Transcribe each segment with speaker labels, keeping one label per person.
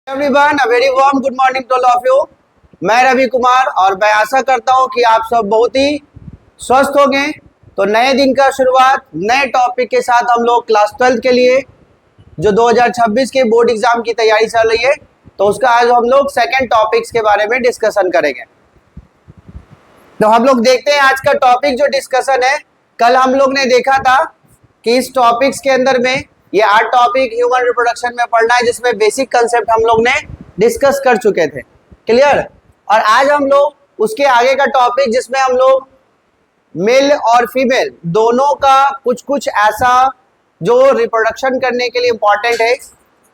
Speaker 1: Everyone, a very warm good morning to all of you. मैं रवि कुमार और मैं आशा करता हूं कि आप सब बहुत ही स्वस्थ होंगे। तो नए दिन का शुरुआत नए टॉपिक के साथ हम लोग क्लास 12 के लिए जो 2026 के बोर्ड एग्जाम की तैयारी चल रही है, तो उसका आज हम लोग सेकंड टॉपिक्स के बारे में डिस्कशन करेंगे। तो हम लोग देखते हैं आज का टॉपिक जो डिस्कशन है। कल हम लोग ने देखा था कि इस टॉपिक्स के अंदर में ये 8 टॉपिक ह्यूमन रिप्रोडक्शन में पढ़ना है, जिसमें बेसिक कंसेप्ट हम लोग ने डिस्कस कर चुके थे। क्लियर। और आज हम लोग उसके आगे का टॉपिक जिसमें हम लोग मेल और फीमेल दोनों का कुछ कुछ ऐसा जो रिप्रोडक्शन करने के लिए इंपॉर्टेंट है,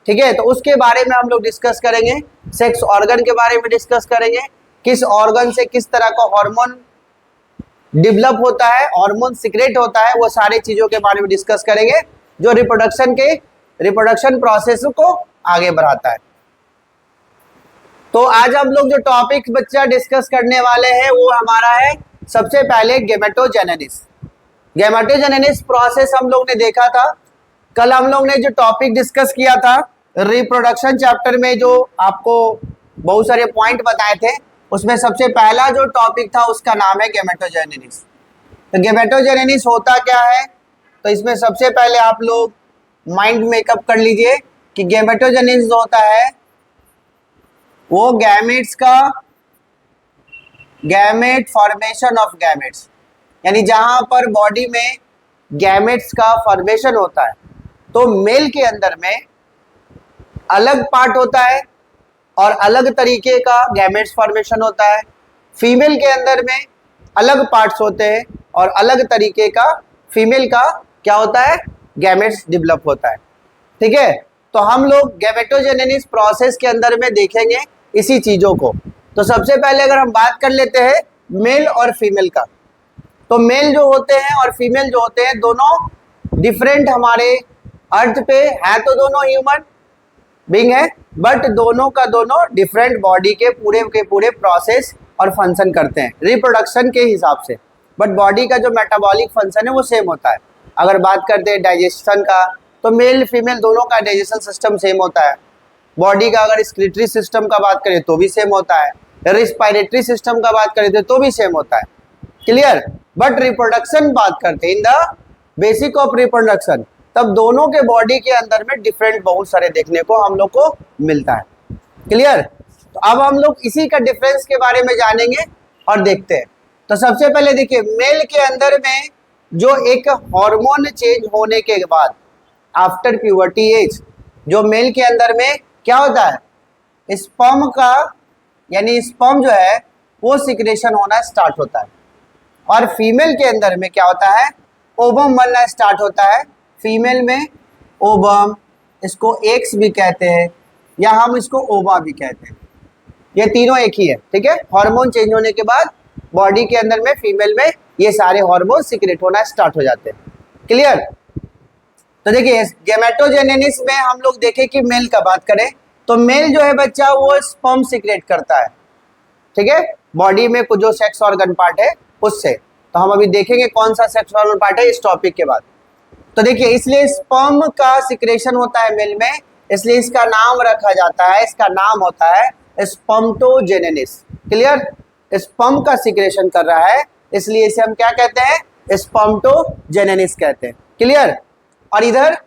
Speaker 1: ठीक है, तो उसके बारे में हम लोग डिस्कस करेंगे। सेक्स ऑर्गन के बारे में डिस्कस करेंगे, किस ऑर्गन से किस तरह का हार्मोन डेवलप होता है, हार्मोन सीक्रेट होता है, वो सारी चीजों के बारे में डिस्कस करेंगे जो रिप्रोडक्शन प्रोसेस को आगे बढ़ाता है। तो आज हम लोग जो टॉपिक बच्चा डिस्कस करने वाले हैं वो हमारा है सबसे पहले गेमेटोजेनेसिस। गेमेटोजेनेसिस प्रोसेस हम लोग ने देखा था। कल हम लोग ने जो टॉपिक डिस्कस किया था रिप्रोडक्शन चैप्टर में, जो आपको बहुत सारे पॉइंट बताए थे, उसमें सबसे पहला जो टॉपिक था उसका नाम है गेमेटोजेनेसिस। तो गेमेटोजेनेसिस होता क्या है, तो इसमें सबसे पहले आप लोग माइंड मेकअप कर लीजिए कि गेमेटोजेनेसिस होता है वो गैमेट फॉर्मेशन ऑफ गैमेट्स, यानी जहां पर बॉडी में गैमेट्स का फॉर्मेशन होता है। तो मेल के अंदर में अलग पार्ट होता है और अलग तरीके का गैमेट्स फॉर्मेशन होता है। फीमेल के अंदर में अलग पार्ट्स होते हैं और अलग तरीके का फीमेल का क्या होता है, गैमेट्स डेवलप होता है। ठीक है, तो हम लोग गैमेटोजेनेसिस प्रोसेस के अंदर में देखेंगे इसी चीजों को। तो सबसे पहले अगर हम बात कर लेते हैं मेल और फीमेल का, तो मेल जो होते हैं और फीमेल जो होते हैं दोनों डिफरेंट हमारे अर्थ पे है, तो दोनों ह्यूमन बीइंग है, बट दोनों का दोनों डिफरेंट बॉडी के पूरे प्रोसेस और फंक्शन करते हैं रिप्रोडक्शन के हिसाब से। बट बॉडी का जो मेटाबॉलिक फंक्शन है वो सेम होता है। अगर बात करते हैं डाइजेशन का, तो मेल फीमेल दोनों का डाइजेशन सिस्टम सेम होता है। बॉडी का अगर स्क्रिटरी सिस्टम का बात करें तो भी सेम होता है, रिस्पायरेटरी सिस्टम का बात करें तो भी सेम होता है। क्लियर। बट रिप्रोडक्शन बात करते हैं in the basic of reproduction, तब दोनों के बॉडी के अंदर में डिफरेंट बहुत सारे देखने को हम लोग को मिलता है। क्लियर। तो अब हम लोग इसी का डिफरेंस के बारे में जानेंगे और देखते हैं। तो सबसे पहले देखिए, मेल के अंदर में जो एक हार्मोन चेंज होने के बाद आफ्टर प्यूबर्टी एज, जो मेल के अंदर में क्या होता है, स्पर्म का, यानी स्पर्म जो है वो सिक्रेशन होना स्टार्ट होता है। और फीमेल के अंदर में क्या होता है, ओवम बनना स्टार्ट होता है। फीमेल में ओवम, इसको एग्स भी कहते हैं या हम इसको ओवा भी कहते हैं, ये तीनों एक ही है। ठीक है, हार्मोन चेंज होने के बाद बॉडी के अंदर में फीमेल में ये सारे हार्मोन सीक्रेट होना स्टार्ट हो जाते हैं। क्लियर। तो देखिए गेमेटोजेनेसिस में हम लोग देखें कि मेल का बात करें तो मेल जो है बच्चा वो स्पर्म सीक्रेट करता है। ठीक है, बॉडी में कुछ जो सेक्स ऑर्गन पार्ट है उससे, तो हम अभी देखेंगे कौन सा सेक्स ऑर्गन पार्ट है इस टॉपिक के बाद। तो देखिए, इसलिए स्पर्म का सिक्रेशन होता है मेल में, इसलिए इसका नाम रखा जाता है, इसका नाम होता है स्पर्मेटोजेनेसिस। क्लियर। स्पर्म का सिक्रेशन कर रहा है, इसलिए इसे हम क्या कहते हैं, स्पर्मेटोजेनेसिस कहते हैं। क्लियर। और इधर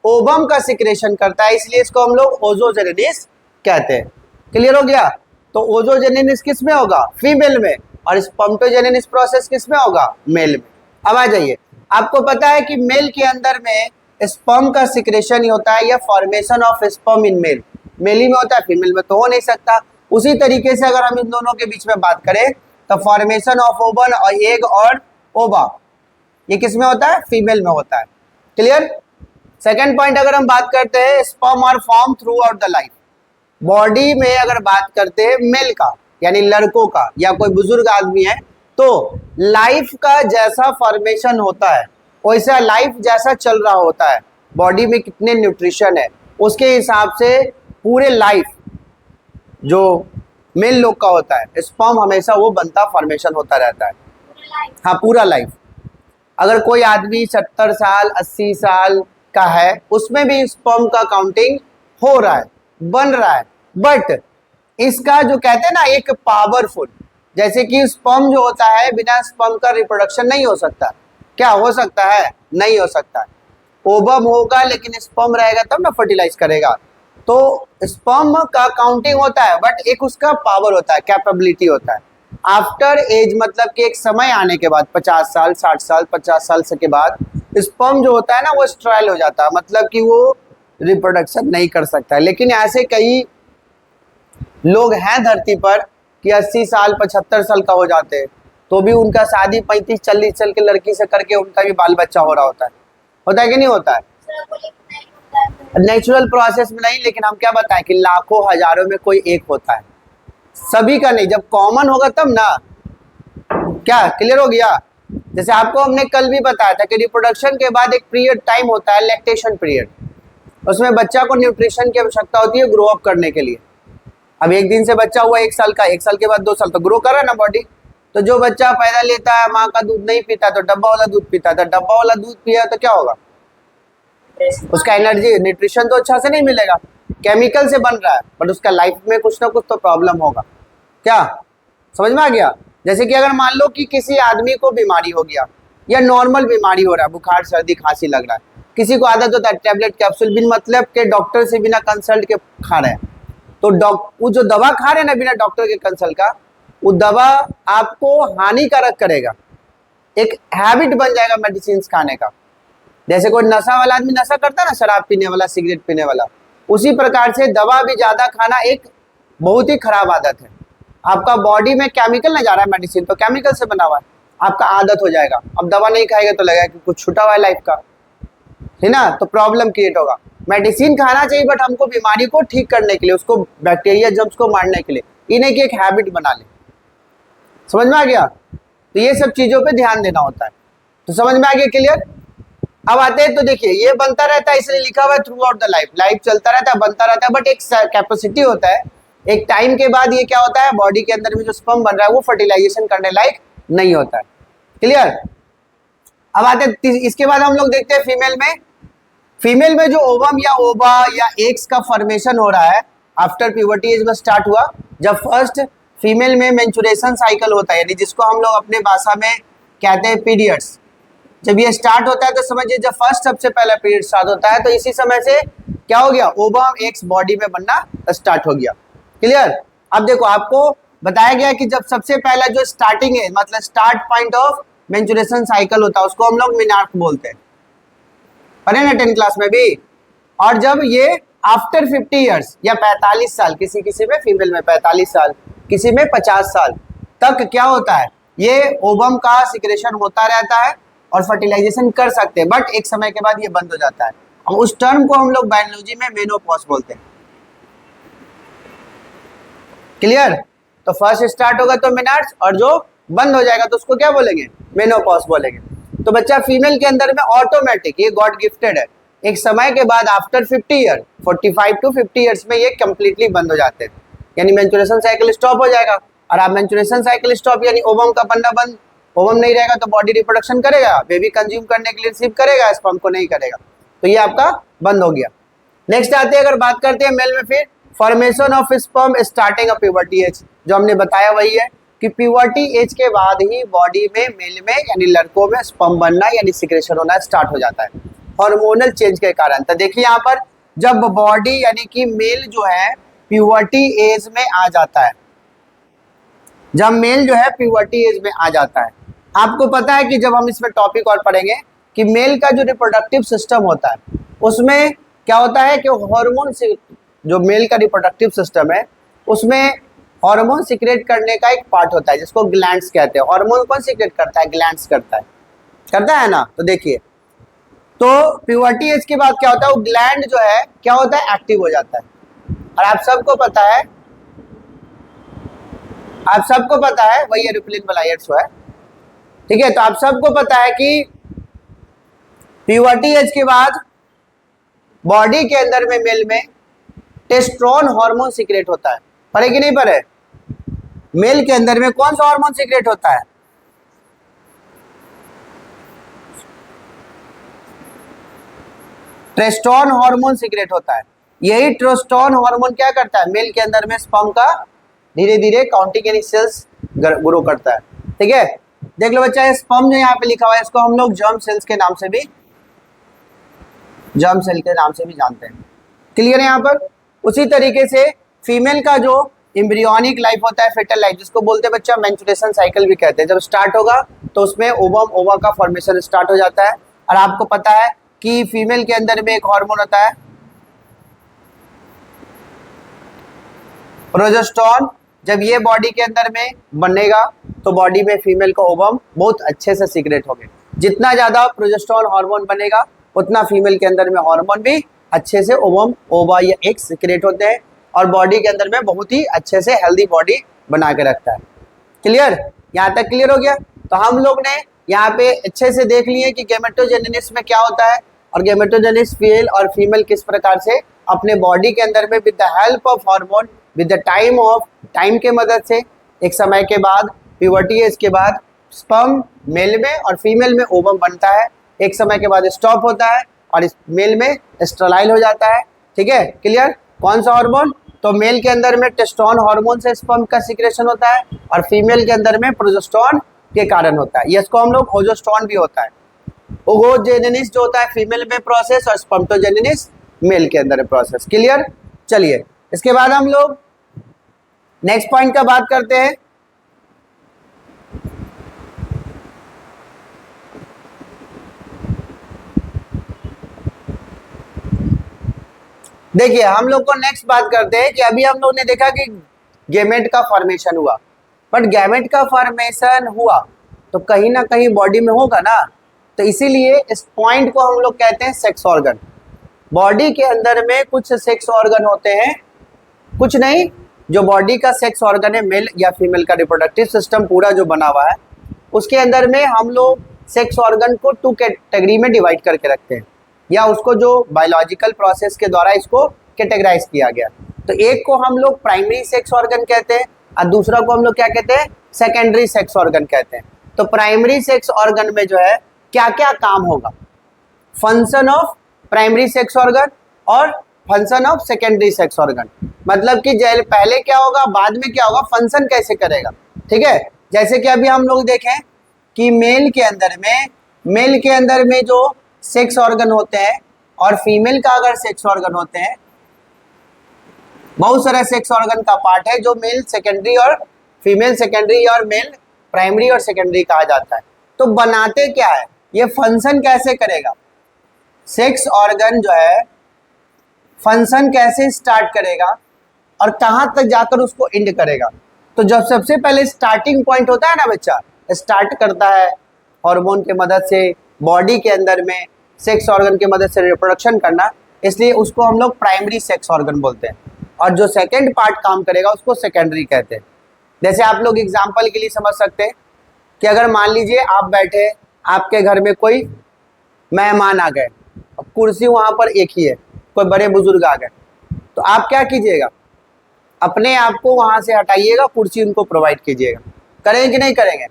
Speaker 1: ओवम का सिक्रेशन करता है, इसलिए इसको हम लोग ओजोजेनेसिस कहते हैं। क्लियर हो गया। तो ओजोजेनेसिस किस में होगा, फीमेल में, और स्पर्मेटोजेनेसिस प्रोसेस किस में होगा, मेल में। अब आ जाइए, आपको पता है कि मेल के अंदर में स्पर्म का सिक्रेशन ही होता है, या formation of sperm in male, male ही में होता है, फीमेल में तो हो नहीं सकता। उसी तरीके से अगर हम इन दोनों के बीच में बात करें तो फॉर्मेशन ऑफ ओवन और एग और ओवा, ये किस में होता है, फीमेल में होता है। क्लियर। सेकंड पॉइंट अगर हम बात करते हैं, sperm are form throughout the life. Body में अगर बात करते हैं मेल का, यानी लड़कों का या कोई बुजुर्ग आदमी है, तो लाइफ का जैसा फॉर्मेशन होता है वैसा लाइफ जैसा चल रहा होता है, बॉडी में कितने न्यूट्रिशन है उसके हिसाब से पूरे लाइफ जो मेल लोग का होता है, स्पर्म हमेशा वो बनता फॉर्मेशन होता रहता है। हाँ, पूरा लाइफ। अगर कोई आदमी 70 साल 80 साल का है, उसमें भी स्पर्म का काउंटिंग हो रहा है, बन रहा है, बट इसका जो कहते हैं ना एक पावरफुल, जैसे कि स्पर्म जो होता है बिना स्पर्म का रिप्रोडक्शन नहीं हो सकता, क्या हो सकता है? नहीं हो सकता। ओवम होगा लेकिन स्पर्म रहेगा तब ना फर्टिलाइज करेगा। तो स्पर्म का काउंटिंग होता है बट एक उसका पावर होता है, कैपेबिलिटी होता है। आफ्टर एज मतलब कि एक समय आने के बाद 50 साल 60 साल 50 साल से के बाद स्पर्म जो होता है ना वो स्ट्राइल हो जाता है, मतलब कि वो रिप्रोडक्शन नहीं कर सकता है। लेकिन ऐसे कई लोग हैं धरती पर कि 80 साल 75 साल का हो जाते हैं तो भी उनका शादी 35-40 साल की लड़की से करके उनका भी बाल बच्चा हो रहा होता है कि नहीं होता है? नेचुरल प्रोसेस में नहीं, लेकिन हम क्या बताएं कि लाखों हजारों में कोई एक होता है, सभी का नहीं। जब कॉमन होगा तब ना, क्या क्लियर हो गया? जैसे आपको हमने कल भी बताया था कि रिप्रोडक्शन के बाद एक पीरियड टाइम होता है लैक्टेशन पीरियड, उसमें बच्चा को न्यूट्रिशन की आवश्यकता होती है ग्रो अप करने के लिए। अब एक दिन से बच्चा हुआ 1 साल का, 1 साल के बाद 2 साल तो ग्रो कर रहा है ना बॉडी। तो जो बच्चा पैदा लेता है माँ का दूध नहीं पीता तो डब्बा वाला दूध पीता है, तो डब्बा वाला दूध पिया तो क्या होगा? उसका एनर्जी न्यूट्रिशन तो अच्छा से नहीं मिलेगा, केमिकल से बन रहा है, बट उसका लाइफ में कुछ ना कुछ तो प्रॉब्लम होगा। क्या समझ में आ गया? जैसे कि अगर मान लो कि किसी आदमी को बीमारी हो गया या नॉर्मल बीमारी हो रहा है, बुखार सर्दी खांसी लग रहा है, किसी को आदत होता है टैबलेट कैप्सूल बिन मतलब के डॉक्टर से बिना कंसल्ट के खा रहे हैं, तो वो जो दवा खा रहे हैं ना बिना डॉक्टर के कंसल्ट का, वो दवा आपको हानिकारक करेगा, एक हैबिट बन जाएगा मेडिसिन खाने का। जैसे कोई नशा वाला आदमी नशा करता है ना, शराब पीने वाला सिगरेट पीने वाला, उसी प्रकार से दवा भी ज्यादा खाना एक बहुत ही खराब आदत है। आपका बॉडी में केमिकल नहीं जा रहा है, मेडिसिन तो केमिकल से बना हुआ है, आपका आदत हो जाएगा। अब दवा नहीं खाएगा तो लगेगा कि कुछ छूटा हुआ है लाइफ का, है ना, तो प्रॉब्लम क्रिएट होगा। मेडिसिन खाना चाहिए बट हमको बीमारी को ठीक करने के लिए, उसको बैक्टीरिया जर्म्स को मारने के लिए, इन्हें की एक हैबिट बना ले। समझ में आ गया? तो ये सब चीजों पे ध्यान देना होता है। तो समझ में आ गया? क्लियर? अब आते हैं तो देखिए ये बनता रहता है, इसलिए लिखा हुआ है through out the life, life चलता रहता है बनता रहता है, बट एक कैपेसिटी होता है, एक टाइम के बाद ये क्या होता है, बॉडी के अंदर में जो स्पर्म बन रहा है वो फर्टिलाइजेशन करने लायक नहीं होता है। क्लियर? अब आते हैं इसके बाद हम लोग देखते हैं फीमेल में जो ओवम या ओवा या एग्स का फॉर्मेशन हो रहा है आफ्टर प्यूबर्टी एज में स्टार्ट हुआ, जब फर्स्ट फीमेल में मेंस्ट्रुएशन साइकिल होता है, यानी जिसको हम लोग अपने भाषा में कहते हैं पीरियड्स, जब ये स्टार्ट होता है तो समझिए जब फर्स्ट सबसे पहला पीरियड स्टार्ट होता है तो इसी समय से क्या हो गया, ओवम एग्स बॉडी में बनना स्टार्ट हो गया। क्लियर? अब देखो आपको बताया गया कि जब सबसे पहला जो स्टार्टिंग है मतलब start point of menstruation cycle होता है उसको हम लोग मेनार्क बोलते हैं, पढ़े ना 10th क्लास में भी। और जब ये आफ्टर 50 इयर्स या 45 साल, किसी में फीमेल में 45 साल किसी में 50 साल तक क्या होता है, ये ओवम का सिक्रेशन होता रहता है और फर्टिलाइजेशन कर सकते हैं, बट एक समय के बाद ये बंद हो जाता है। और उस टर्म को हम लोग बायोलॉजी में मेनोपॉज बोलते हैं। क्लियर? तो फर्स्ट स्टार्ट होगा तो मेनार्स, और जो बंद हो जाएगा तो उसको क्या बोलेंगे, मेनोपॉज बोलेंगे। तो बच्चा फीमेल के अंदर में ऑटोमेटिक, ये गॉड गिफ्टेड है, एक समय के बाद आफ्टर 50 ईयर 45 टू 50 ईयर्स में ये कंप्लीटली बंद हो जाते हैं, यानी मेंस्ट्रुएशन साइकिल स्टॉप हो जाएगा। और आप मेंस्ट्रुएशन साइकिल स्टॉप यानी ओवम का बनना बंद, ओवम नहीं रहेगा तो बॉडी रिप्रोडक्शन करेगा, बेबी कंज्यूम करने के लिए रिसीव करेगा, स्पर्म को नहीं करेगा, तो ये आपका बंद हो गया। नेक्स्ट आते हैं, अगर बात करते हैं मेल में, फिर formation of sperm starting of puberty as, जो हमने बताया वही है कि प्यूबर्टी एज के बाद ही बॉडी में मेल में यानी लड़कों में स्पर्म बनना यानी सिक्रेशन होना स्टार्ट हो जाता है हार्मोनल चेंज के कारण। तो देखिए यहाँ पर जब बॉडी यानी कि मेल जो है प्यूबर्टी एज में आ जाता है, जब मेल जो है प्यूबर्टी एज में आ जाता है, आपको पता है कि जब हम इसमें टॉपिक और पढ़ेंगे कि मेल का जो रिप्रोडक्टिव सिस्टम होता है उसमें क्या होता है कि हार्मोन से, जो मेल का रिप्रोडक्टिव सिस्टम है उसमें हार्मोन सीक्रेट करने का एक पार्ट होता है जिसको ग्लैंड्स कहते हैं। हार्मोन कौन सीक्रेट करता है, ग्लैंड्स करता है ना। तो देखिए तो प्यूबर्टी एज के बाद क्या होता है, वो ग्लैंड जो है क्या होता है, एक्टिव हो जाता है। और आप सबको पता है वही एरोप्लेन वाला एयर्स है, ठीक है। तो आप सबको पता है कि प्यूबर्टी एज के बाद बॉडी के अंदर में मेल में टेस्टोस्टेरोन हार्मोन सीक्रेट होता है, पढ़े कि नहीं पढ़े? मेल के अंदर में कौन सा हार्मोन सीक्रेट होता है, टेस्टोस्टेरोन हार्मोन सीक्रेट होता है। यही टेस्टोस्टेरोन हार्मोन क्या करता है, मेल के अंदर में स्पर्म का धीरे धीरे काउंटिंग यानी सेल्स ग्रो करता है। ठीक है, देख लो बच्चा, स्पर्म जो यहाँ पे लिखा हुआ है इसको हम लोग जर्म सेल्स के नाम से भी, जर्म सेल के नाम से भी जानते हैं। क्लियर है यहाँ पर। उसी तरीके से फीमेल का जो एम्ब्रियोनिक लाइफ होता है, फेटल लाइफ, जिसको बोलते हैं बच्चा मेंस्ट्रुएशन साइकिल भी कहते हैं, जब स्टार्ट होगा तो उसमें ओवम ओवा का फॉर्मेशन स्टार्ट हो जाता है। और आपको पता है कि फीमेल के अंदर में एक हार्मोन होता है प्रोजेस्टेरोन। जब ये बॉडी के अंदर में बनेगा तो बॉडी में फीमेल का ओवम बहुत अच्छे से सीक्रेट होंगे। जितना ज्यादा प्रोजेस्टेरोन हार्मोन बनेगा उतना फीमेल के अंदर में हार्मोन भी अच्छे से ओवम ओवा या एग सीक्रेट होते हैं और बॉडी के अंदर में बहुत ही अच्छे से हेल्दी बॉडी बना के रखता है। क्लियर, यहाँ तक क्लियर हो गया। तो हम लोग ने यहाँ पे अच्छे से देख लिए कि गेमेटोजेनेसिस में क्या होता है और गेमेटोजेनेसिस मेल और फीमेल किस प्रकार से अपने बॉडी के अंदर में with the help of hormone, with the time के मदद से एक समय के बाद प्यूबर्टी एज के बाद स्पर्म मेल में और फीमेल में ओवम बनता है, एक समय के बाद स्टॉप होता है और इस मेल में स्टेराइल हो जाता है। ठीक है, क्लियर। कौन सा हार्मोन, तो मेल के अंदर में टेस्टोस्टेरोन हार्मोन से स्पर्म का सीक्रेशन होता है और फीमेल के अंदर में प्रोजेस्टेरोन के कारण होता है। इसको हम लोग ओजोस्टेरोन भी होता है। ओगोजेनेसिस जो होता है फीमेल में प्रोसेस और स्पर्मेटोजेनेसिस मेल के अंदर प्रोसेस। क्लियर। चलिए इसके बाद हम लोग नेक्स्ट पॉइंट का बात करते हैं। देखिए हम लोग को नेक्स्ट बात करते हैं कि अभी हम लोग ने देखा कि गैमेट का फॉर्मेशन हुआ, बट गैमेट का फॉर्मेशन हुआ तो कहीं ना कहीं बॉडी में होगा ना, तो इसीलिए इस पॉइंट को हम लोग कहते हैं सेक्स ऑर्गन। बॉडी के अंदर में कुछ सेक्स ऑर्गन होते हैं, कुछ नहीं, जो बॉडी का सेक्स ऑर्गन है मेल या फीमेल का रिप्रोडक्टिव सिस्टम पूरा जो बना हुआ है उसके अंदर में हम लोग सेक्स ऑर्गन को 2 कैटेगरी में डिवाइड करके रखते हैं, या उसको जो बायोलॉजिकल प्रोसेस के द्वारा इसको कैटेगराइज किया गया। तो एक को हम लोग प्राइमरी सेक्स ऑर्गन कहते हैं और दूसरा को हम लोग क्या कहते हैं, सेकेंडरी सेक्स ऑर्गन कहते हैं। तो प्राइमरी सेक्स ऑर्गन में जो है क्या क्या काम होगा, function of primary sex organ और function of secondary sex organ, मतलब कि पहले क्या होगा बाद में क्या होगा, फंक्शन कैसे करेगा। ठीक है, जैसे कि अभी हम लोग देखें कि मेल के अंदर में जो सेक्स ऑर्गन होते हैं और फीमेल का अगर सेक्स ऑर्गन होते हैं, बहुत सारे सेक्स ऑर्गन का पार्ट है जो मेल सेकेंडरी और फीमेल सेकेंडरी और मेल प्राइमरी और सेकेंडरी कहा जाता है। तो बनाते क्या है, ये फंक्शन कैसे करेगा, सेक्स ऑर्गन जो है फंक्शन कैसे स्टार्ट करेगा और कहाँ तक जाकर उसको एंड करेगा। तो जब सबसे पहले स्टार्टिंग पॉइंट होता है ना बच्चा, स्टार्ट करता है हार्मोन के मदद से बॉडी के अंदर में सेक्स ऑर्गन की मदद से रिप्रोडक्शन करना, इसलिए उसको हम लोग प्राइमरी सेक्स ऑर्गन बोलते हैं। और जो सेकंड पार्ट काम करेगा उसको सेकेंडरी कहते हैं। जैसे आप लोग एग्जांपल के लिए समझ सकते हैं कि अगर मान लीजिए आप बैठे, आपके घर में कोई मेहमान आ गए, कुर्सी वहाँ पर एक ही है, कोई बड़े बुजुर्ग आ गए, तो आप क्या कीजिएगा, अपने आप को वहाँ से हटाइएगा, कुर्सी उनको प्रोवाइड कीजिएगा। करेंगे कि नहीं करेंगे,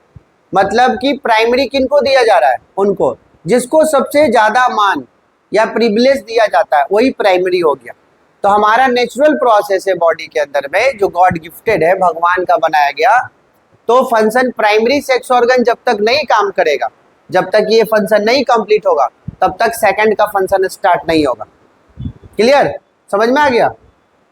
Speaker 1: मतलब कि प्राइमरी किनको दिया जा रहा है, उनको जिसको सबसे ज़्यादा मान या प्रिविलेज दिया जाता है वही प्राइमरी हो गया। तो हमारा नेचुरल प्रोसेस है बॉडी के अंदर में जो गॉड गिफ्टेड है, भगवान का बनाया गया, तो फंक्शन प्राइमरी सेक्स ऑर्गन जब तक नहीं काम करेगा, जब तक ये फंक्शन नहीं कंप्लीट होगा तब तक सेकंड का फंक्शन स्टार्ट नहीं होगा। क्लियर, समझ में आ गया।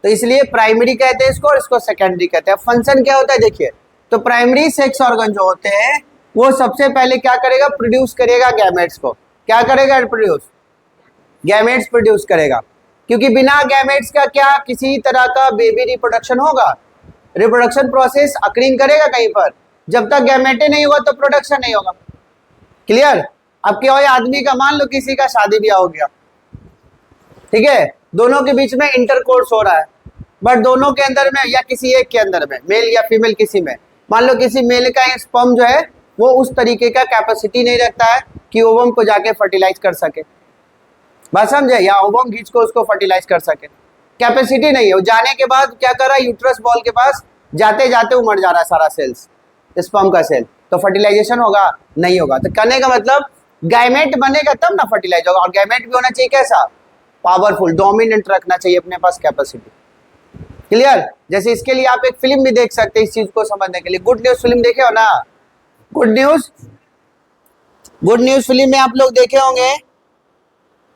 Speaker 1: तो इसलिए प्राइमरी कहते हैं इसको और इसको सेकेंडरी कहते हैं। फंक्शन क्या होता है देखिए, तो प्राइमरी सेक्स ऑर्गन जो होते हैं वो सबसे पहले क्या करेगा, प्रोड्यूस करेगा गैमेट्स को। क्या करेगा, प्रोड्यूस गैमेट्स प्रोड्यूस करेगा, क्योंकि बिना गैमेट्स का क्या किसी तरह का बेबी रिप्रोडक्शन होगा, रिप्रोडक्शन प्रोसेस अकरिंग करेगा कहीं पर, जब तक गैमेटे नहीं होगा तो प्रोडक्शन नहीं होगा। क्लियर। अब क्या हो, आदमी का मान लो किसी का शादी ब्याह हो गया, ठीक है, दोनों के बीच में इंटरकोर्स हो रहा है, बट दोनों के अंदर में या किसी एक के अंदर में, मेल या फीमेल किसी में, मान लो किसी मेल का स्पर्म जो है वो उस तरीके का कैपेसिटी नहीं रखता है कि ओवम को जाके फर्टिलाइज कर सके, बात समझे, या ओवम खींच को उसको फर्टिलाइज कर सके, कैपेसिटी नहीं है। वो जाने के बाद क्या कर रहा है, यूट्रस बॉल के पास जाते जाते वो मर जा रहा है सारा सेल्स, स्पर्म का सेल, तो फर्टिलाइजेशन होगा नहीं होगा। तो कहने का मतलब गैमेट बनेगा तब ना फर्टिलाइज होगा, और गैमेट भी होना चाहिए कैसा, पावरफुल, डोमिनेंट रखना चाहिए अपने पास कैपेसिटी। क्लियर? जैसे इसके लिए आप एक फिल्म भी देख सकते हैं इस चीज को समझने के लिए। गुड न्यूज फिल्म देखे हो ना? गुड न्यूज फिल्म में आप लोग देखे होंगे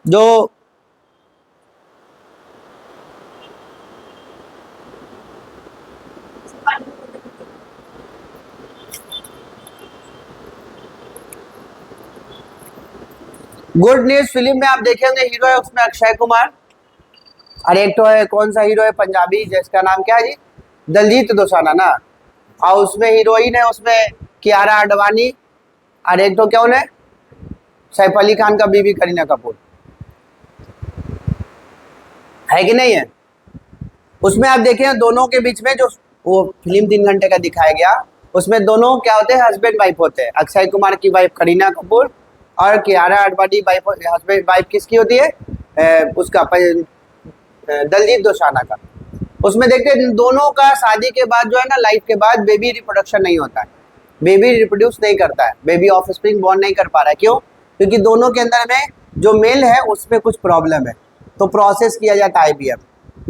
Speaker 1: जो गुड न्यूज फिल्म में आप देखे होंगे हीरो है उसमें अक्षय कुमार, और एक तो है कौन सा हीरो है पंजाबी जिसका नाम क्या है जी, दलजीत दोसाना ना, और उसमें हीरोइन है उसमें कियारा आडवाणी, और एक तो कौन है सैफ अली खान का बीवी करीना कपूर, है कि नहीं है? उसमें आप देखें दोनों के बीच में जो वो फिल्म 3 घंटे का दिखाया गया उसमें दोनों क्या होते हैं, हस्बैंड वाइफ होते हैं। अक्षय कुमार की वाइफ करीना कपूर और Kiara Advani wife, husband wife किसकी होती है? उसका दलजीत दोसाना का। उसमें देखते हैं दोनों का शादी के बाद जो है ना, लाइफ के बाद बेबी रिप्रोडक्शन नहीं होता है, बेबी रिप्रोड्यूस नहीं करता है, बेबी ऑफ स्प्रिंग बॉर्न नहीं कर पा रहा है। क्यों? क्योंकि दोनों के अंदर में जो मेल है उसमें कुछ प्रॉब्लम है, तो प्रोसेस किया जाता है आईवीएफ।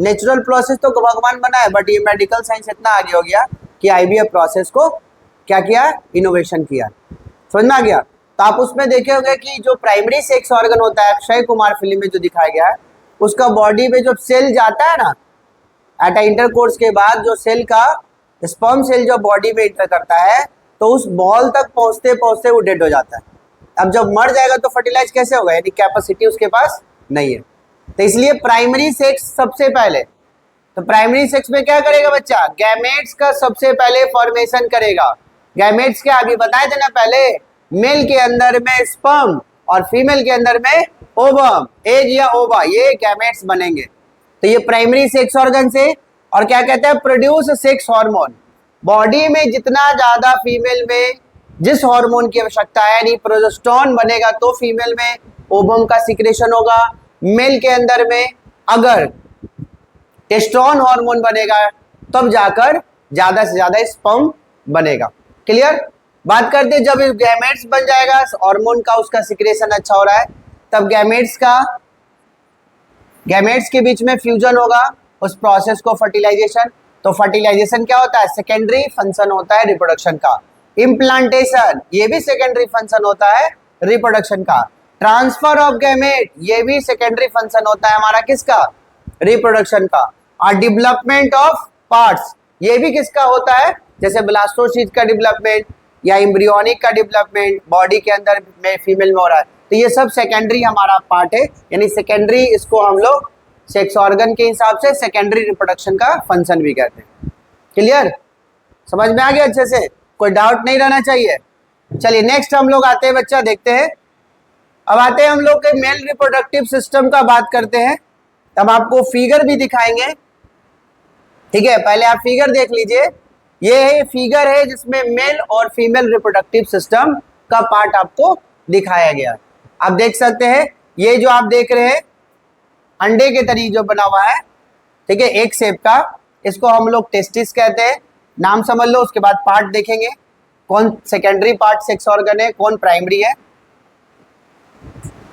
Speaker 1: नेचुरल प्रोसेस तो भगवान बना है, बट ये मेडिकल साइंस इतना आगे हो गया कि आईवीएफ प्रोसेस को क्या किया, इनोवेशन किया। समझ में आ गया? तो आप उसमें देखे होंगे कि जो प्राइमरी सेक्स ऑर्गन होता है अक्षय कुमार फिल्म में जो दिखाया गया है, उसका बॉडी में जो सेल जाता है ना एट इंटरकोर्स के बाद, जो सेल का स्पर्म सेल जो बॉडी में इंटर करता है तो उस बॉल तक पहुंचते पहुंचते वो डेड हो जाता है। अब जब मर जाएगा तो फर्टिलाइज कैसे होगा, यानी कैपेसिटी उसके पास नहीं है। तो इसलिए प्राइमरी सेक्स सबसे पहले, तो प्राइमरी सेक्स में क्या करेगा बच्चा, गैमेट्स का सबसे पहले फॉर्मेशन करेगा। गैमेट्स क्या अभी बताए थे ना पहले, मेल के अंदर में स्पर्म और फीमेल के अंदर में ओवम, एग या ओवा, ये गैमेट्स बनेंगे। तो ये प्राइमरी सेक्स ऑर्गन से, और क्या कहते हैं, प्रोड्यूस सेक्स हार्मोन। बॉडी में जितना ज्यादा फीमेल में जिस हार्मोन की आवश्यकता है, यानी प्रोजेस्टेरोन बनेगा तो फीमेल में ओवम का सिक्रेशन होगा, मेल के अंदर में अगर टेस्टोस्टेरोन हार्मोन बनेगा तब जाकर ज्यादा से ज्यादा स्पर्म बनेगा। क्लियर? बात करते हैं जब गैमेट्स बन जाएगा, हार्मोन का उसका सिक्रेशन अच्छा हो रहा है, तब गैमेट्स के बीच में फ्यूजन होगा, उस प्रोसेस को फर्टिलाइजेशन। तो फर्टिलाइजेशन क्या होता है, सेकेंडरी फंक्शन होता है रिप्रोडक्शन का। इम्प्लांटेशन, ये भी सेकेंडरी फंक्शन होता है रिप्रोडक्शन का। ट्रांसफर ऑफ गैमेट, ये भी सेकेंडरी फंक्शन होता है हमारा किसका, रिप्रोडक्शन का। और डेवलपमेंट ऑफ पार्ट्स, ये भी किसका होता है, जैसे ब्लास्टोसिस्ट का डेवलपमेंट या एम्ब्रियोनिक का डेवलपमेंट बॉडी के अंदर में फीमेल में हो रहा है, तो ये सब सेकेंडरी हमारा पार्ट है। यानी सेकेंडरी, इसको हम लोग सेक्स ऑर्गन के हिसाब से सेकेंडरी रिप्रोडक्शन का फंक्शन भी कहते हैं। क्लियर? समझ में आ गया अच्छे से? कोई डाउट नहीं रहना चाहिए। चलिए नेक्स्ट हम लोग आते हैं बच्चा, देखते हैं। अब आते हैं हम लोग के मेल रिप्रोडक्टिव सिस्टम का बात करते हैं। तब आपको फिगर भी दिखाएंगे, ठीक है? पहले आप फिगर देख लीजिए। ये है फिगर है जिसमें मेल और फीमेल रिप्रोडक्टिव सिस्टम का पार्ट आपको दिखाया गया। आप देख सकते हैं ये जो आप देख रहे हैं अंडे के तरीके जो बना हुआ है, ठीक है, एक शेप का, इसको हम लोग टेस्टिस कहते हैं। नाम समझ लो, उसके बाद पार्ट देखेंगे कौन सेकेंडरी पार्ट सेक्स ऑर्गन है, कौन प्राइमरी है।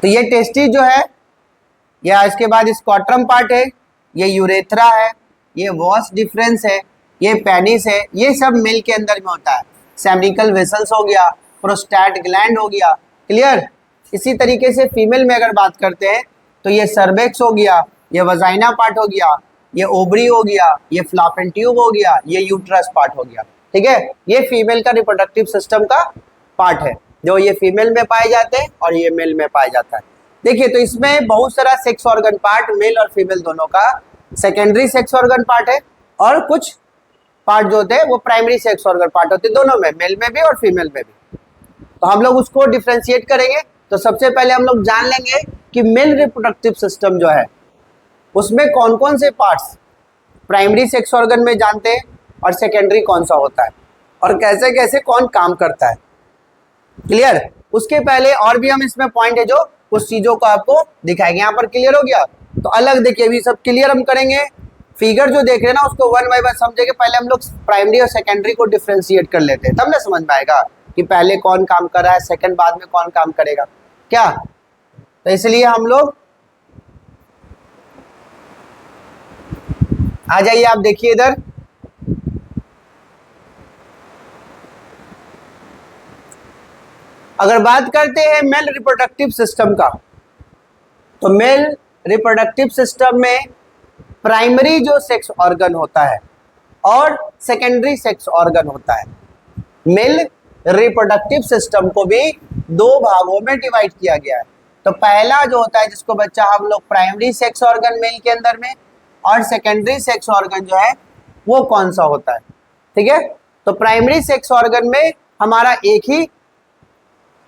Speaker 1: तो ये टेस्टिस जो है, या इसके बाद स्क्वाट्रम पार्ट है, ये यूरेथ्रा है, ये वॉस डिफरेंस है, ये पेनिस है, ये सब मेल के अंदर में होता है। सेमिकल वेसल्स हो गया, प्रोस्टेट ग्लैंड हो गया। क्लियर? इसी तरीके से फीमेल में अगर बात करते हैं तो ये सर्वेक्स हो गया, ये वजाइना पार्ट हो गया, ये ओवरी हो गया, ये फ्लॉपियन ट्यूब हो गया, ये यूट्रस पार्ट हो गया। ठीक है? ये फीमेल का रिप्रोडक्टिव सिस्टम का पार्ट है, जो ये फीमेल में पाए जाते हैं और ये मेल में पाया जाता है। देखिए, तो इसमें बहुत सारा सेक्स ऑर्गन पार्ट मेल और फीमेल दोनों का सेकेंडरी सेक्स ऑर्गन पार्ट है, और कुछ पार्ट जो होते हैं वो प्राइमरी सेक्स ऑर्गन पार्ट होते हैं, दोनों में, मेल में भी और फीमेल में भी। तो हम लोग उसको डिफ्रेंशिएट करेंगे। तो सबसे पहले हम लोग जान लेंगे कि मेल रिप्रोडक्टिव सिस्टम जो है उसमें कौन कौन से पार्ट्स प्राइमरी सेक्स ऑर्गन में जानते हैं और सेकेंडरी कौन सा होता है, और कैसे कैसे कौन काम करता है। क्लियर? उसके पहले और भी हम इसमें पॉइंट है जो कुछ चीजों को आपको दिखाएंगे। यहाँ पर क्लियर हो गया? तो अलग देखिए, अभी सब क्लियर हम करेंगे। फिगर जो देख रहे हैं ना उसको वन बाय वन समझेंगे। पहले हम लोग प्राइमरी और सेकेंडरी को डिफ्रेंशिएट कर लेते हैं, तब ना समझ में आएगा कि पहले कौन काम कर रहा है, सेकंड बाद में कौन काम करेगा क्या। तो इसलिए हम लोग आ जाइए आप देखिए इधर। अगर बात करते हैं मेल रिप्रोडक्टिव सिस्टम का, तो मेल रिप्रोडक्टिव सिस्टम में प्राइमरी जो सेक्स ऑर्गन होता है और सेकेंडरी सेक्स ऑर्गन होता है। मेल रिप्रोडक्टिव सिस्टम को भी दो भागों में डिवाइड किया गया है। तो पहला जो होता है जिसको बच्चा हम लोग प्राइमरी सेक्स ऑर्गन मेल के अंदर में, और सेकेंडरी सेक्स ऑर्गन जो है वो कौन सा होता है, ठीक है। तो प्राइमरी सेक्स ऑर्गन में हमारा एक ही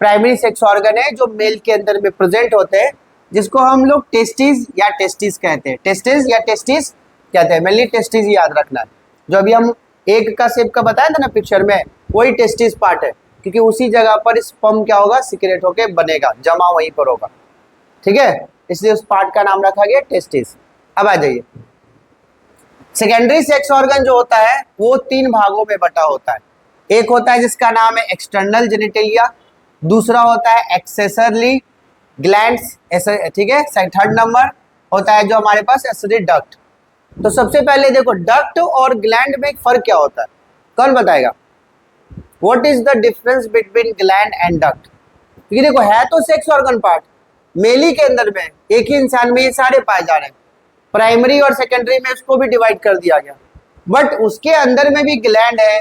Speaker 1: प्राइमरी सेक्स ऑर्गन है जो मेल के अंदर में प्रेजेंट होते हैं, जिसको हम लोग टेस्टिस या टेस्टिस कहते हैं। टेस्टिस या टेस्टिस कहते हैं, मेनली टेस्टिस ही याद रखना है। जो अभी हम एग का शेप का बताया था ना पिक्चर में, वही टेस्टिस पार्ट है, क्योंकि उसी जगह पर स्पर्म क्या होगा, सीक्रेट होके बनेगा, जमा वहीं पर होगा, ठीक है। इसलिए उस पार्ट का नाम रखा गया टेस्टिस। अब आ जाइए, सेकेंडरी सेक्स ऑर्गन जो होता है वो तीन भागों में बटा होता है। एक होता है जिसका नाम है एक्सटर्नल जेनिटेलिया, दूसरा होता है एक्सेसरली ग्लैंड्स, ऐसे, ठीक है। थर्ड नंबर होता है जो हमारे पास एसिडी डक्ट। तो सबसे पहले देखो डक्ट और ग्लैंड में एक फर्क क्या होता है, कौन बताएगा? What is the difference between gland and duct? क्योंकि देखो है तो सेक्स ऑर्गन पार्ट, मेली के अंदर में एक ही इंसान में ये सारे पाए जा रहे हैं, प्राइमरी और सेकेंडरी में उसको भी डिवाइड कर दिया गया, बट उसके अंदर में भी ग्लैंड है,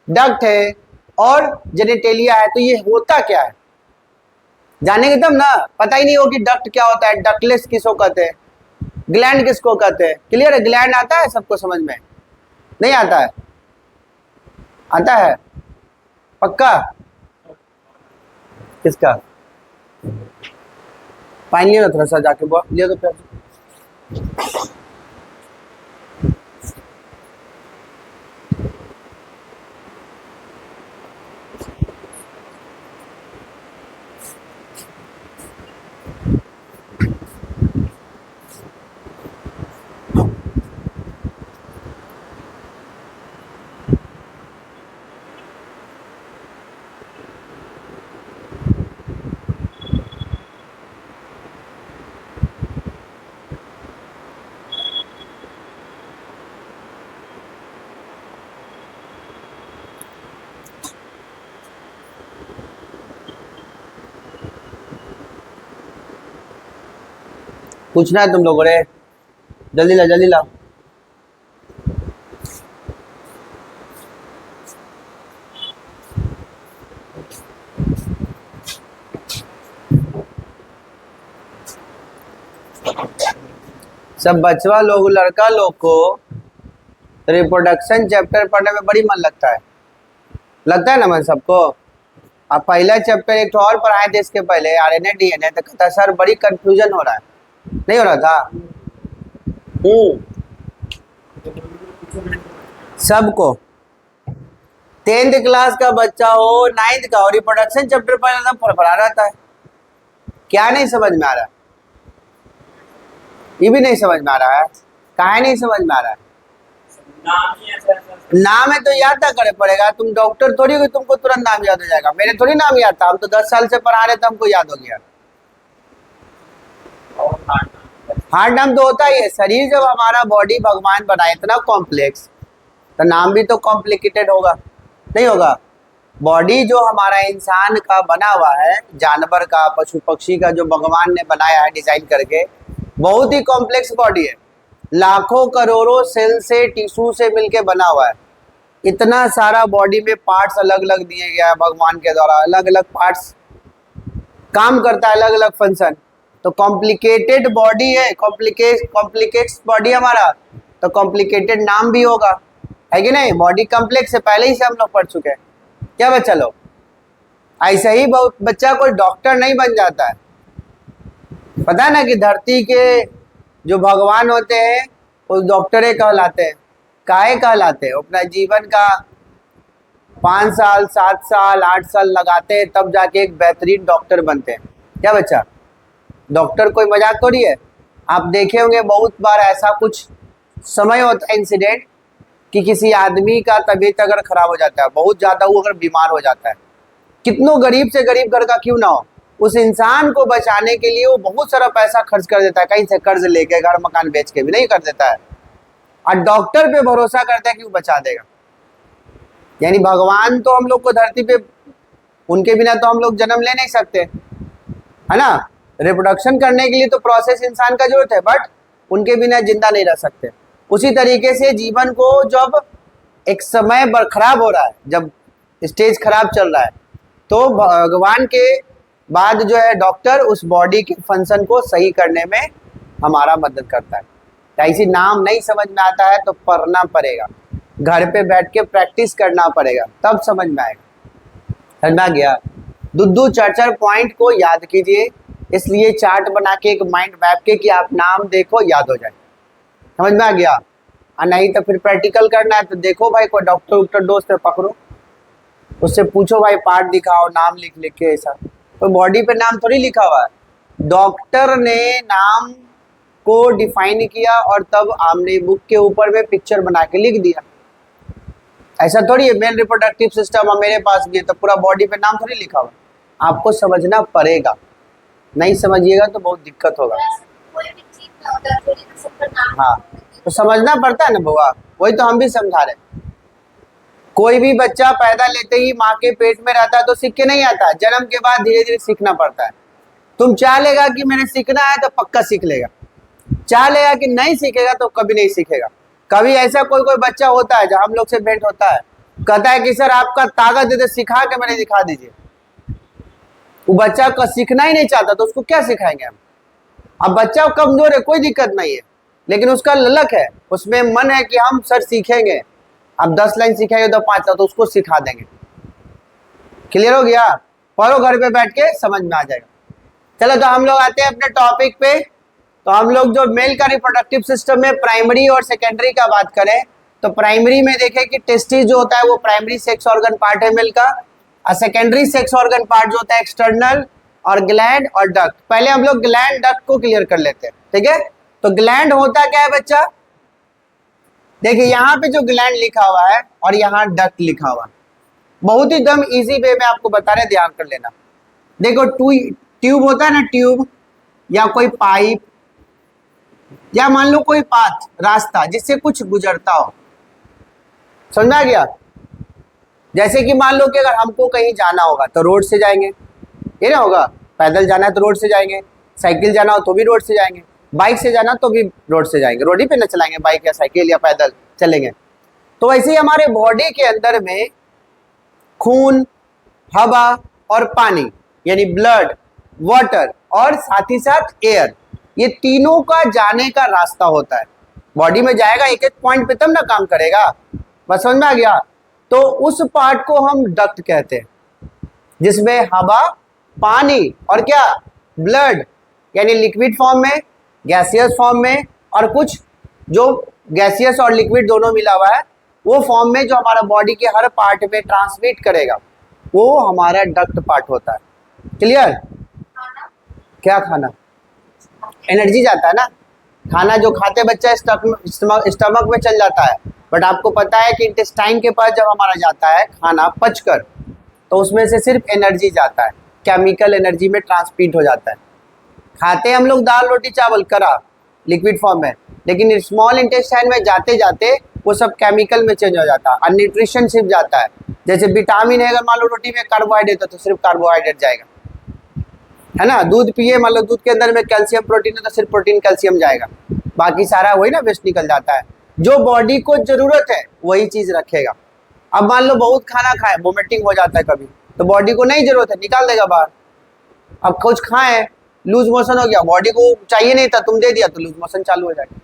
Speaker 1: डक्ट है और जेनिटेलिया है। तो ये होता क्या है जानेंगे तब ना। पता ही नहीं हो कि डक्ट क्या होता है, डक्टलेस किसको कहते हैं, ग्लैंड किसको कहते हैं। क्लियर है? ग्लैंड आता है सबको समझ में? नहीं आता है? आता है पक्का? किसका? पानी लियो थोड़ा सा जाके लियो तो फिर। पूछना है तुम लोगों ने? जल्दी ला जल्दी ला। सब बचवा लोग, लड़का लोग को रिप्रोडक्शन चैप्टर पढ़ने में बड़ी मन लगता है ना मन सबको। अब पहला चैप्टर एक तो और पढ़ाए थे इसके पहले, आरएनए डीएनए, तो कहता सर बड़ी कंफ्यूजन हो रहा है, नहीं हो रहा था? सबको 10th क्लास का बच्चा हो, 9th का हो, रिप्रोडक्शन चैप्टर पढ़ना तो फड़फड़ा रहता है। क्या नहीं समझ में आ रहा है? ये भी नहीं समझ में आ रहा है? काहे नहीं समझ में आ रहा है? नाम है तो याद ना करे पड़ेगा। तुम डॉक्टर थोड़ी हो तुमको तुरंत नाम याद हो जाएगा। मेरे थोड़ी नाम याद था, हम तो 10 साल से पढ़ा रहे थे, हमको याद हो गया। हार्ड नाम तो होता ही है। शरीर जब हमारा बॉडी भगवान बनाए इतना कॉम्प्लेक्स, तो नाम भी तो कॉम्प्लिकेटेड होगा, नहीं होगा? बॉडी जो हमारा इंसान का बना हुआ है, जानवर का, पशु पक्षी का, जो भगवान ने बनाया है डिजाइन करके, बहुत ही कॉम्प्लेक्स बॉडी है। लाखों करोड़ों सेल से, टिश्यू से मिलके बना हुआ है। इतना सारा बॉडी में पार्ट्स अलग अलग दिए गया है भगवान के द्वारा, अलग अलग पार्ट्स काम करता है, अलग अलग फंक्शन। तो कॉम्प्लिकेटेड बॉडी है, कॉम्प्लिकेट्स बॉडी हमारा, तो कॉम्प्लिकेटेड नाम भी होगा, है कि नहीं? बॉडी कॉम्प्लेक्स है, पहले ही से हम लोग पढ़ चुके हैं। क्या बच्चा लोग? ऐसा ही बहुत बच्चा कोई डॉक्टर नहीं बन जाता है। पता है ना कि धरती के जो भगवान होते हैं वो डॉक्टरे कहलाते हैं। काहे कहलाते हैं? अपना जीवन का 5 साल, 7 साल, 8 साल लगाते हैं, तब जाके एक बेहतरीन डॉक्टर बनते हैं। क्या बच्चा? डॉक्टर कोई मजाक थोड़ी है। आप देखे होंगे बहुत बार ऐसा कुछ समय होता है इंसिडेंट कि किसी आदमी का तबीयत अगर खराब हो जाता है, बहुत ज़्यादा वो अगर बीमार हो जाता है, कितनों गरीब से गरीब घर का क्यों ना हो, उस इंसान को बचाने के लिए वो बहुत सारा पैसा खर्च कर देता है, कहीं से कर्ज लेके, घर मकान बेच के भी नहीं कर देता है। और डॉक्टर पे भरोसा करते हैं कि वो बचा देगा। यानी भगवान तो हम लोग को धरती पे, उनके बिना तो हम लोग जन्म ले नहीं सकते, है ना। रिप्रोडक्शन करने के लिए तो प्रोसेस इंसान का जरूरत है, बट उनके बिना जिंदा नहीं रह सकते। उसी तरीके से जीवन को जब एक समय खराब हो रहा है, जब स्टेज खराब चल रहा है, तो भगवान के बाद जो है डॉक्टर उस बॉडी के फंक्शन को सही करने में हमारा मदद करता है। ऐसी नाम नहीं समझ में आता है तो पढ़ना पड़ेगा, घर पे बैठ के प्रैक्टिस करना पड़ेगा, तब समझ में आएगा। समझ में आ गया? दो चार चार पॉइंट को याद कीजिए, इसलिए चार्ट बना के एक माइंड मैप के कि आप नाम देखो याद हो जाए। समझ में आ गया? और नहीं तो फिर प्रैक्टिकल करना है तो देखो भाई कोई डॉक्टर उक्टर दोस्त है पकड़ो, उससे पूछो भाई पार्ट दिखाओ, नाम लिख लिख के। ऐसा तो बॉडी पे नाम थोड़ी लिखा हुआ है, डॉक्टर ने नाम को डिफाइन किया और तब आमने बुक के ऊपर में पिक्चर बना के लिख दिया। ऐसा थोड़ी है मेल रिप्रोडक्टिव सिस्टम और मेरे पास भी है तो पूरा बॉडी पे नाम थोड़ी लिखा हुआ है। आपको समझना पड़ेगा, नहीं समझिएगा तो बहुत दिक्कत होगा। हाँ तो समझना पड़ता है ना बुआ, वही तो हम भी समझा रहे। कोई भी बच्चा पैदा लेते ही माँ के पेट में रहता है तो सीख के नहीं आता, जन्म के बाद धीरे धीरे सीखना पड़ता है। तुम चाह लेगा कि मैंने सीखना है तो पक्का सीख लेगा, चाह लेगा कि नहीं सीखेगा तो कभी नहीं सीखेगा। कभी ऐसा कोई कोई बच्चा होता है जो हम लोग से भेंट होता है, कहता है कि सर आपका ताकत दे दे सिखा के मैंने दिखा दीजिए। वो बच्चा का सीखना ही नहीं चाहता तो उसको क्या सिखाएंगे हम। अब बच्चा कमजोर है कोई दिक्कत नहीं है, लेकिन उसका ललक है, उसमें मन है कि हम सर सीखेंगे। अब 10 लाइन सीखेंगे तो 5 तो उसको सिखा देंगे। क्लियर हो गया? पढ़ो घर पे बैठ के समझ में आ जाएगा। चलो तो हम लोग आते हैं अपने टॉपिक पे। तो हम लोग जो मेल का रिप्रोडक्टिव सिस्टम में प्राइमरी और सेकेंडरी का बात करें तो प्राइमरी में देखें कि टेस्टिस जो होता है वो प्राइमरी सेक्स ऑर्गन पार्ट है मेल का, और सेकेंडरी सेक्स ऑर्गन पार्ट जो होता है एक्सटर्नल और ग्लैंड और डक्ट। पहले हम लोग ग्लैंड डक्ट को क्लियर कर लेते हैं, ठीक है। तो ग्लैंड होता क्या है बच्चा? देखिए यहाँ पे जो ग्लैंड लिखा हुआ है और यहाँ डक्ट लिखा हुआ है, बहुत ही दम इजी वे में आपको बता रहे, ध्यान कर लेना। देखो ट्यूब होता है ना, ट्यूब या कोई पाइप या मान लो कोई पाथ, रास्ता जिससे कुछ गुजरता हो। समझ में आ गया? जैसे कि मान लो कि अगर हमको कहीं जाना होगा तो रोड से जाएंगे, ये ना होगा। पैदल जाना है तो रोड से जाएंगे, साइकिल जाना हो तो भी रोड से जाएंगे, बाइक से जाना तो भी रोड से जाएंगे, रोड ही पे ना चलाएंगे बाइक या साइकिल या पैदल चलेंगे। तो वैसे ही हमारे बॉडी के अंदर में खून, हवा और पानी यानी ब्लड, वाटर और साथ ही साथ एयर, ये तीनों का जाने का रास्ता होता है। बॉडी में जाएगा एक एक पॉइंट पे तब ना काम करेगा। बस समझ में आ गया? तो उस पार्ट को हम डक्ट कहते हैं, जिसमें हवा, पानी और क्या, ब्लड यानी लिक्विड फॉर्म में, गैसियस फॉर्म में और कुछ जो गैसियस और लिक्विड दोनों मिला हुआ है वो फॉर्म में जो हमारा बॉडी के हर पार्ट में ट्रांसमिट करेगा वो हमारा डक्ट पार्ट होता है। क्लियर? क्या खाना? एनर्जी जाता है ना, खाना जो खाते बच्चा स्टमक में चल जाता है, बट आपको पता है कि इंटेस्टाइन के पास जब हमारा जाता है खाना पचकर तो उसमें से सिर्फ एनर्जी जाता है, केमिकल एनर्जी में ट्रांसमिट हो जाता है। खाते हम लोग दाल रोटी चावल करा लिक्विड फॉर्म में, लेकिन स्मॉल इंटेस्टाइन में जाते जाते वो सब केमिकल में चेंज हो जाता है और न्यूट्रिशन सिर्फ जाता है। जैसे विटामिन है, अगर मान लो रोटी में कार्बोहाइड्रेट है तो सिर्फ कार्बोहाइड्रेट जाएगा, है ना। दूध पिए, मान लो दूध के अंदर में कैल्शियम प्रोटीन है तो सिर्फ प्रोटीन कैल्शियम जाएगा, बाकी सारा वही ना वेस्ट निकल जाता है। जो बॉडी को जरूरत है वही चीज रखेगा। अब मान लो बहुत खाना खाए, वोमिटिंग हो जाता है कभी, तो बॉडी को नहीं जरूरत है, निकाल देगा बाहर। अब कुछ खाए, लूज मोशन हो गया, बॉडी को चाहिए नहीं था, तुम दे दिया तो लूज मोशन चालू हो जाएगा।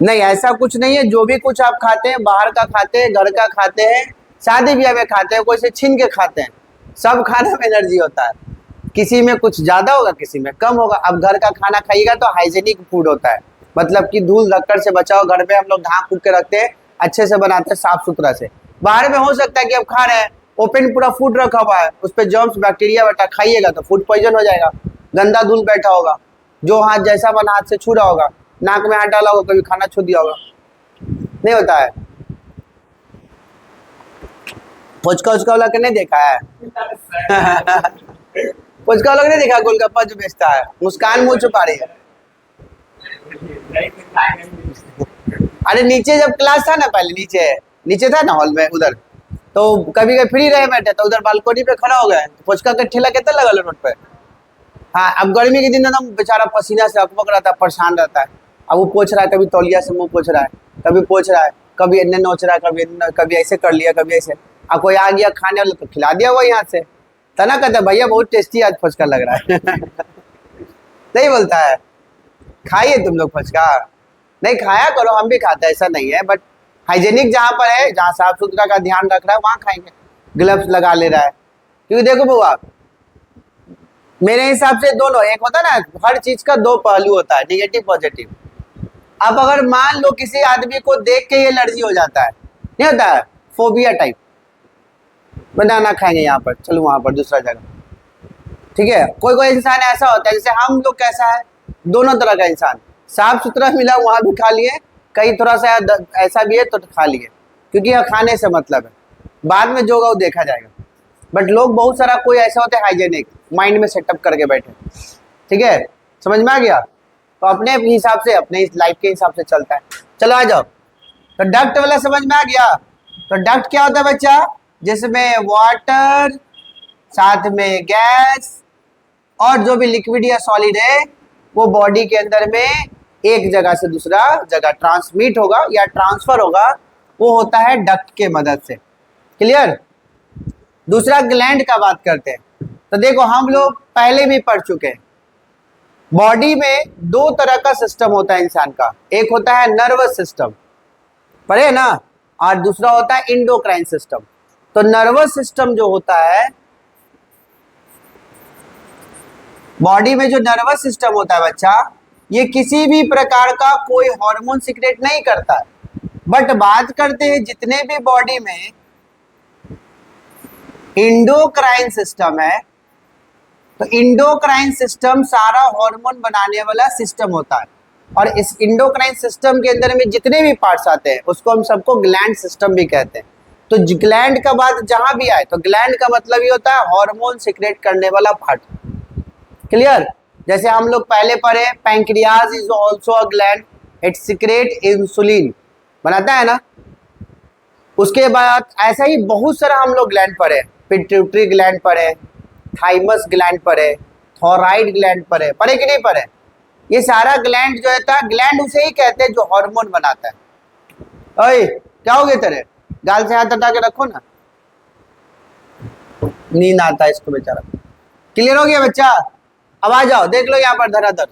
Speaker 1: नहीं, ऐसा कुछ नहीं है। जो भी कुछ आप खाते हैं, बाहर का खाते हैं, घर का खाते हैं, शादी ब्याह में खाते हैं, कोई से छीन के खाते हैं, सब खाना में एनर्जी होता है। किसी में कुछ ज्यादा होगा, किसी में कम होगा। अब घर का खाना खाइएगा तो हाइजेनिक फूड होता है, मतलब कि धूल धक्कर से बचाओ। घर में हम लोग ढाँक फूक के रखते हैं, अच्छे से बनाते हैं, साफ सुथरा से। बाहर में हो सकता है कि अब खा रहे हैं, ओपन पूरा फूड रखा हुआ है, उस पर जर्म्स बैक्टीरिया बैठा, खाइएगा तो फूड पॉइजन हो जाएगा। गंदा धूल बैठा होगा, जो हाथ जैसा बना हाथ से छू रहा होगा, नाक में हाथ डाला होगा, कभी खाना छू दिया होगा, नहीं होता है। फुचका उचका वाला के नहीं देखा है? पुचका लोग नहीं देखा गोलगप्पा जो बेचता है, मुस्कान मुंह छुपा रही है। अरे नीचे जब क्लास था ना, पहले नीचे नीचे था ना हॉल में उधर, तो कभी कभी फ्री रहे बैठे तो उधर बालकोनी पे खड़ा हो गए, पुचका का ठेला कितना लगा रोड पे। हाँ, अब गर्मी के दिन एकदम बेचारा पसीना से अकबक रहता है, परेशान रहता है। अब वो पोछ रहा है, कभी तौलिया से मुंह पोछ रहा है, कभी पोछ रहा है, कभी इन्ने नोच रहा है, कभी ऐसे कर लिया, कभी ऐसे। अब कोई आ गया खाने वाला तो खिला दिया वो यहाँ से, तना कहता भैया बहुत टेस्टी आज फुचका लग रहा है। नहीं बोलता है खाइए तुम लोग फुचका, नहीं खाया करो, हम भी खाते हैं, ऐसा नहीं है, बट हाइजेनिक जहाँ पर है, जहाँ साफ सुथरा का ध्यान रख रहा है वहाँ खाएंगे, ग्लव्स लगा ले रहा है। क्योंकि देखो बुआ, मेरे हिसाब से दोनों, एक होता है ना, हर चीज का दो पहलू होता है, निगेटिव पॉजिटिव। अब अगर मान लो किसी आदमी को देख के ये एलर्जी हो जाता है, नहीं होता है, फोबिया टाइप, बनाना खाएंगे यहाँ पर, चलो वहां पर दूसरा जगह, ठीक है। कोई कोई इंसान ऐसा होता है, जैसे हम लोग कैसा है, दोनों तरह का इंसान, साफ सुथरा मिला वहां भी खा लिए, कहीं थोड़ा सा ऐसा भी है तो खा लिए, क्योंकि यह खाने से मतलब है, बाद में जो होगा वो देखा जाएगा। बट लोग बहुत सारा कोई ऐसा होते हैं हाइजेनिक, माइंड में सेटअप करके बैठे, ठीक है, समझ में आ गया। तो अपने हिसाब से, अपने लाइफ के हिसाब से चलता है। चलो आ जाओ, तो डक्ट वाला समझ में आ गया। तो डक्ट क्या होता है बच्चा, जिसमें वाटर, साथ में गैस और जो भी लिक्विड या सॉलिड है वो बॉडी के अंदर में एक जगह से दूसरा जगह ट्रांसमिट होगा या ट्रांसफर होगा, वो होता है डक्ट के मदद से। क्लियर। दूसरा ग्लैंड का बात करते हैं। तो देखो हम लोग पहले भी पढ़ चुके हैं, बॉडी में दो तरह का सिस्टम होता है इंसान का, एक होता है नर्वस सिस्टम, पढ़े ना, और दूसरा होता है इंडोक्राइन सिस्टम। तो नर्वस सिस्टम जो होता है, बॉडी में जो नर्वस सिस्टम होता है बच्चा, ये किसी भी प्रकार का कोई हार्मोन सीक्रेट नहीं करता है। बट बात करते हैं जितने भी बॉडी में इंडोक्राइन सिस्टम है, तो इंडोक्राइन सिस्टम सारा हार्मोन बनाने वाला सिस्टम होता है। और इस इंडोक्राइन सिस्टम के अंदर में जितने भी पार्ट्स आते हैं उसको हम सबको ग्लैंड सिस्टम भी कहते हैं। तो ग्लैंड का बात जहां भी आए तो ग्लैंड का मतलब ये होता है हार्मोन सीक्रेट करने वाला पार्ट। क्लियर। जैसे हम लोग पहले पढ़े, pancreas is also a gland, it secret insulin, बनाता है ना। उसके बाद ऐसा ही बहुत सारा हम लोग ग्लैंड पढ़े, पिट्यूटरी ग्लैंड पढ़े, थाइमस ग्लैंड पढ़े, थोराइड ग्लैंड पढ़े, पढ़े कि नहीं पढ़े। ये सारा ग्लैंड जो है, ग्लैंड उसे ही कहते हैं जो हार्मोन बनाता है। ओए क्या हो गया तेरे, गाल से हाथ हटा के रखो ना, नींद आता है इसको बेचारा। क्लियर हो गया बच्चा। अब आ जाओ, देख लो यहाँ पर धराधर,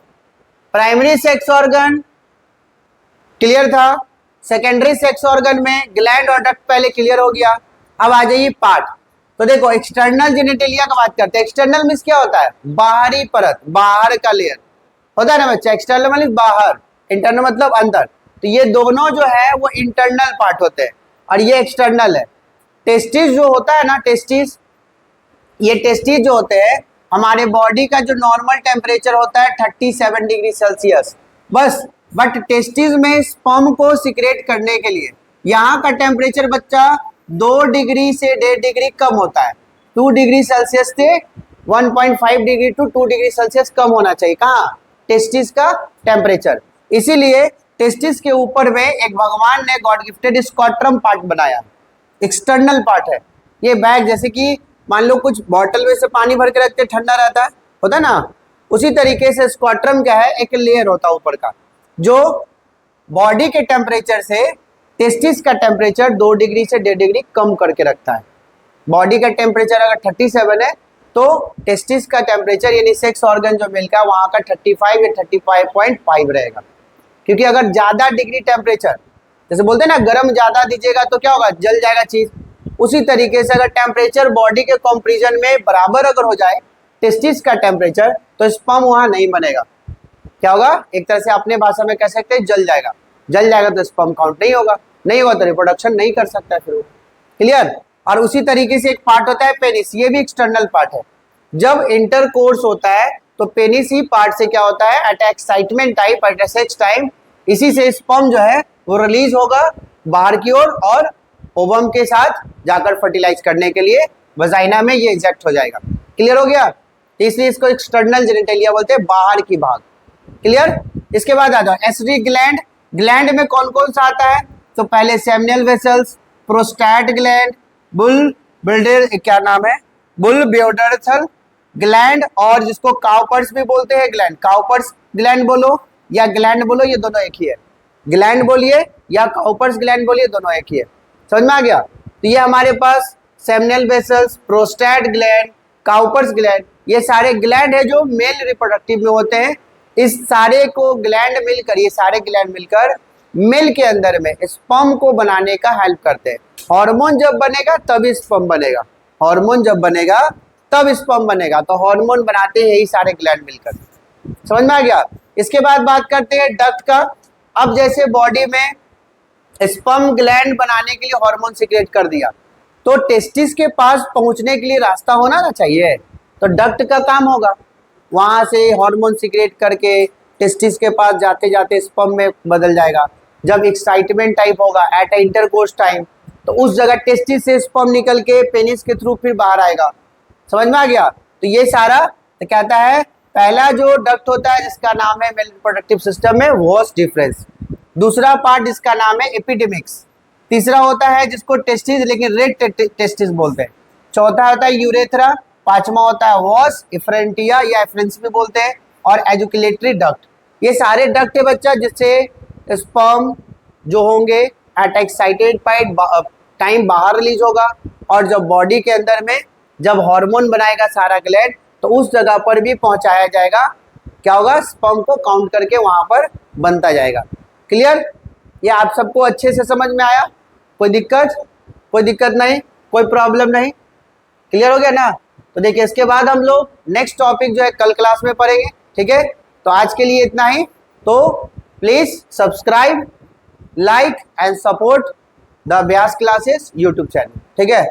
Speaker 1: प्राइमरी सेक्स ऑर्गन क्लियर था, सेकेंडरी सेक्स ऑर्गन में ग्लैंड और डक्ट पहले क्लियर हो गया। अब आ जाइए पार्ट। तो देखो एक्सटर्नल जेनिटेलिया का बात करते हैं। एक्सटर्नल मींस क्या होता है, बाहरी परत, बाहर का लेयर होता है ना बच्चा। एक्सटर्नल मींस बाहर, इंटरनल मतलब अंदर। तो ये दोनों जो है वो इंटरनल पार्ट होते हैं और ये एक्सटर्नल है। टेस्टिस जो होता है ना, टेस्टिस, ये टेस्टिस जो होते हैं, हमारे बॉडी का जो नॉर्मल टेम्परेचर होता है 37 डिग्री सेल्सियस बस। बट टेस्टिस में स्पर्म को सीक्रेट करने के लिए यहाँ का टेम्परेचर बच्चा 2 डिग्री से 1.5 डिग्री कम होता है। 2 डिग्री सेल्सियस से 1.5 डिग्री टू 2 डिग्री सेल्सियस कम होना चाहिए, कहाँ, टेस्टिस का टेम्परेचर। इसीलिए टेस्टिस के ऊपर में एक भगवान ने गॉड गिफ्टेड स्क्वाट्रम पार्ट बनाया, एक्सटर्नल पार्ट है। ये बैग, जैसे कि मान लो कुछ बॉटल में से पानी भर के रखते, ठंडा रहता है, होता है ना, उसी तरीके से स्क्वाट्रम क्या है, एक लेयर होता है ऊपर का, जो बॉडी के टेम्परेचर से टेस्टिस का टेम्परेचर 2 डिग्री से 1.5 डिग्री कम करके रखता है। बॉडी का टेम्परेचर अगर 37 है तो टेस्टिस का टेम्परेचर यानी सेक्स ऑर्गन जो मिल का वहां का 35 या 35.5 रहेगा। क्योंकि अगर ज्यादा डिग्री टेम्परेचर, जैसे बोलते हैं ना गर्म ज्यादा दीजिएगा तो क्या होगा, जल जाएगा चीज, उसी तरीके से अगर टेम्परेचर बॉडी के कंपैरिजन में बराबर अगर हो जाए टेस्टिस का टेम्परेचर, तो स्पर्म वहां नहीं बनेगा। क्या होगा, एक तरह से अपने भाषा में कह सकते हैं जल जाएगा। जल जाएगा तो स्पर्म काउंट नहीं होगा, नहीं होगा तो रिप्रोडक्शन नहीं कर सकता है फिर वो। क्लियर। और उसी तरीके से एक पार्ट होता है पेनिस, ये भी एक्सटर्नल पार्ट है। जब इंटरकोर्स होता है तो पेनिस ही पार्ट से क्या होता है, at excitement type, at sex time, इसी से स्पर्म जो है वो रिलीज होगा बाहर की ओर और ओवम के साथ जाकर फर्टिलाइज करने के लिए वजाइना में ये इंजेक्ट हो जाएगा। क्लियर हो गया। तो इसलिए इसको एक्सटर्नल जेनिटेलिया बोलते हैं, बाहर की भाग। क्लियर। इसके बाद आ जाओ एसिडिक ग्लैंड। ग्लैंड में कौन कौन सा आता है? तो पहले seminal vesicles, prostate gland, bulbourethral क्या नाम है, बुल ब्योडरथल ग्लैंड, और जिसको काउपर्स भी बोलते हैं ग्लैंड, काउपर्स ग्लैंड बोलो या ग्लैंड बोलो, ये दोनों एक ही है। ग्लैंड बोलिए या काउपर्स ग्लैंड बोलिए, दोनों एक ही है। समझ में आ गया। तो ये हमारे पास seminal vesicles, prostate gland, Cowper's gland, ये सारे ग्लैंड है जो मेल रिप्रोडक्टिव में होते हैं। इस सारे को ग्लैंड मिलकर, ये सारे ग्लैंड मिलकर मेल के अंदर में स्पर्म को बनाने का हेल्प करते हैं। हार्मोन जब बनेगा तभी स्पर्म बनेगा, हार्मोन जब बनेगा तब स्पर्म बनेगा। तो हार्मोन बनाते हैं यही सारे ग्लैंड मिलकर। समझ में आ गया। इसके बाद बात करते हैं डक्ट का। अब जैसे बॉडी में स्पर्म ग्लैंड बनाने के लिए हार्मोन सीक्रेट कर दिया, तो टेस्टिस के पास पहुंचने के लिए रास्ता होना ना चाहिए, तो डक्ट का काम होगा, वहां से हार्मोन सीक्रेट करके टेस्टिस के पास जाते जाते स्पर्म में बदल जाएगा। जब एक्साइटमेंट टाइप होगा एट इंटरकोर्स टाइम, तो उस जगह टेस्टिस से स्पर्म निकल के पेनिस के थ्रू फिर बाहर आएगा। समझ में आ गया। तो ये सारा तो कहता है पहला जो डक्ट होता है जिसका नाम है मेल रिप्रोडक्टिव सिस्टम में वॉस डिफरेंस, दूसरा पार्ट जिसका नाम है एपिडेमिक्स, तीसरा होता है जिसको टेस्टिस लेकिन रेड टेस्टिस बोलते हैं, चौथा होता है यूरेथ्रा, पांचवा होता है वॉस, इफ्रेंटिया या एफ्रेंस भी बोलते हैं, और एजुकुलेटरी डक्ट। ये सारे डक्ट है बच्चा जिससे स्पर्म जो होंगे एट एक्साइटेड टाइम बाहर रिलीज होगा, और जब बॉडी के अंदर में जब हार्मोन बनाएगा सारा ग्लैंड, तो उस जगह पर भी पहुंचाया जाएगा। क्या होगा? स्पर्म को काउंट करके वहां पर बनता जाएगा। क्लियर। ये आप सबको अच्छे से समझ में आया? कोई दिक्कत? कोई दिक्कत नहीं, कोई प्रॉब्लम नहीं। क्लियर हो गया ना। तो देखिए इसके बाद हम लोग नेक्स्ट टॉपिक जो है कल क्लास में पढ़ेंगे। ठीक है। तो आज के लिए इतना ही। तो please subscribe, like and support the अभ्यास क्लासेस यूट्यूब चैनल। ठीक है।